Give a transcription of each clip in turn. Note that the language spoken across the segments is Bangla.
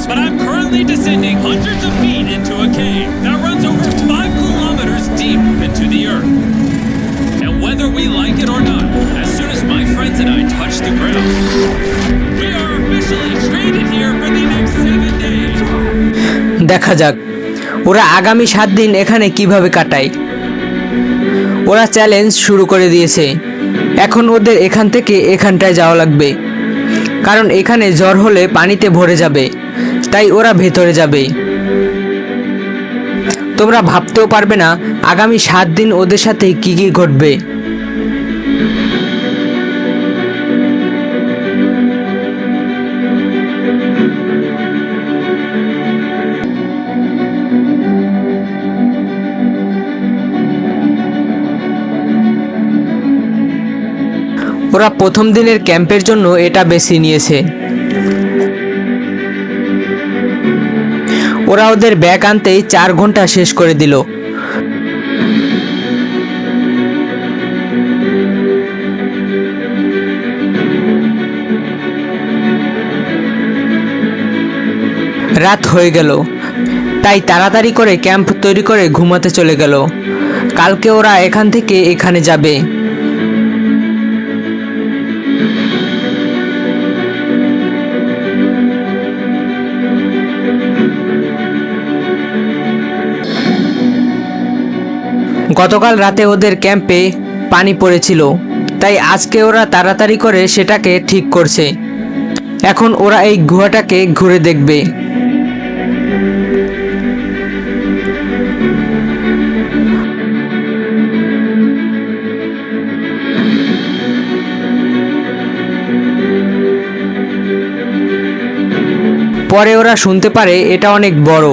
but I'm currently descending hundreds of feet into a cave that runs over 5 kilometers deep into the earth. And whether we like it or not, as soon as my friends and I touch the ground, we are officially stranded here for the next 7 days. দেখা যাক ওরা আগামী 7 দিন এখানে কিভাবে কাটায়। ওরা চ্যালেঞ্জ শুরু করে দিয়েছে। এখন ওদের এখান থেকে এখানটায় যাওয়া লাগবে, কারণ এখানে ঝড় হলে পানিতে ভরে যাবে, তাই ওরা ভেতরে যাবে। তোমরা ভাবতেও পারবে না আগামী 7 দিন ওদের সাথে কি কি ঘটবে। ওরা প্রথম দিনের ক্যাম্পের জন্য এটা বেছে নিয়েছে। ওরা ওদের ব্যাগ আনতেই 4 ঘন্টা শেষ করে দিল। রাত হয়ে গেল, তাই তাড়াতাড়ি করে ক্যাম্প তৈরি করে ঘুমাতে চলে গেল। কালকে ওরা এখান থেকে এখানে যাবে। গতকাল রাতে ওদের ক্যাম্পে পানি পড়েছিল, তাই আজকে ওরা তাড়াতাড়ি করে সেটাকে ঠিক করছে। এখন ওরা এই গুহাটাকে ঘুরে দেখবে। পরে ওরা শুনতে পারে এটা অনেক বড়।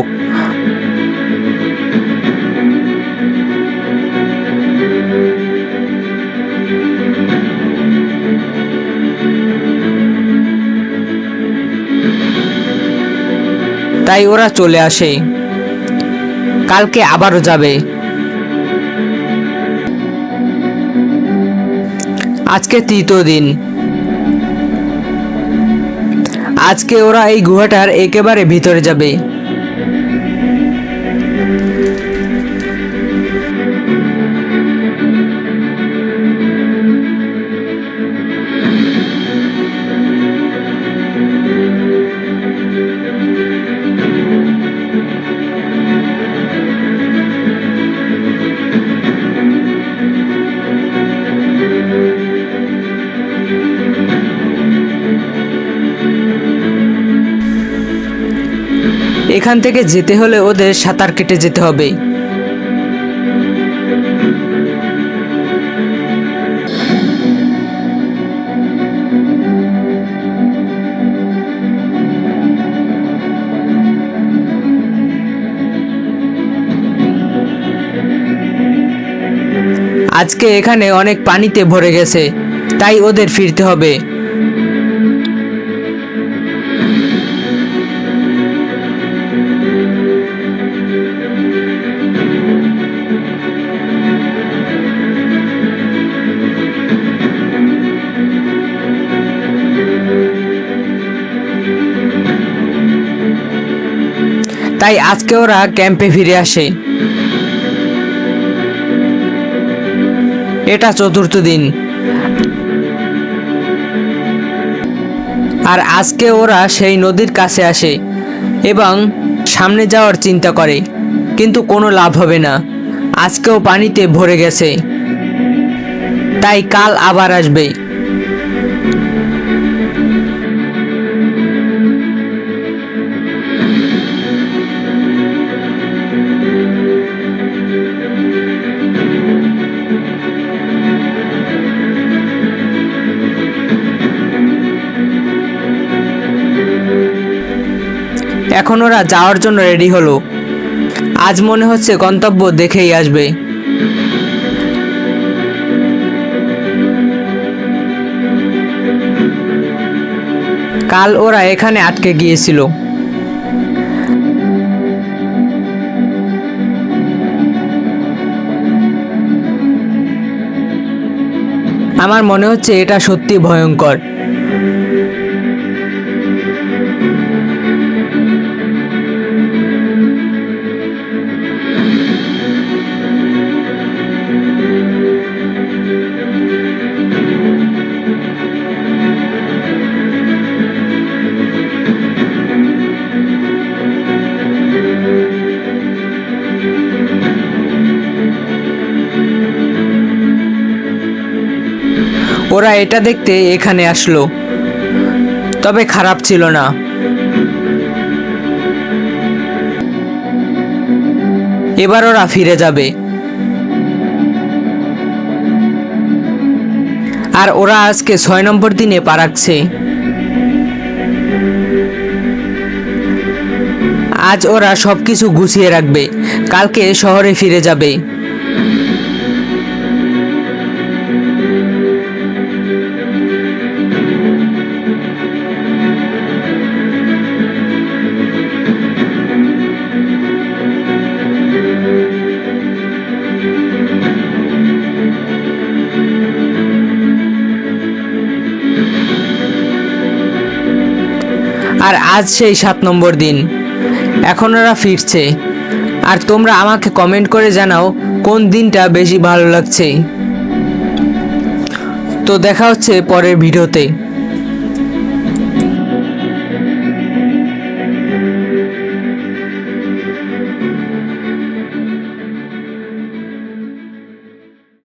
তাই ওরা চলে আসে। কালকে আবারও যাবে। আজকে 3য় দিন। আজকে ওরা এই গুহাটার একেবারে ভিতরে যাবে। এখান থেকে যেতে হলে ওদের সাঁতার কেটে যেতে হবে। আজকে এখানে অনেক পানিতে ভরে গেছে, তাই ওদের ফিরতে হবে। তাই আজকে ওরা ক্যাম্পে ফিরে আসে। এটা 4র্থ দিন। আর আজকে ওরা সেই নদীর কাছে আসে এবং সামনে যাওয়ার চিন্তা করে, কিন্তু কোনো লাভ হবে না। আজকেও পানিতে ভরে গেছে, তাই কাল আবার আসবে। এখন ওরা যাওয়ার জন্য রেডি হলো। আজ মনে হচ্ছে গন্তব্য দেখেই আসবে। কাল ওরা এখানে আটকে গিয়েছিল। আমার মনে হচ্ছে এটা সত্যি ভয়ঙ্কর। ওরা এটা দেখতে এখানে আসলো, তবে খারাপ ছিল না। এবার ওরা ফিরে যাবে। আর ওরা আজকে 6 নম্বর দিনে পা রাখছে। আজ ওরা সবকিছু গুছিয়ে রাখবে, কালকে শহরে ফিরে যাবে। আর আজ সেই 7 নম্বর দিন, এখন ওরা ফিরছে। আর তোমরা আমাকে কমেন্ট করে জানাও কোন দিনটা বেশি ভালো লাগছে। তো দেখা হচ্ছে পরের ভিডিওতে।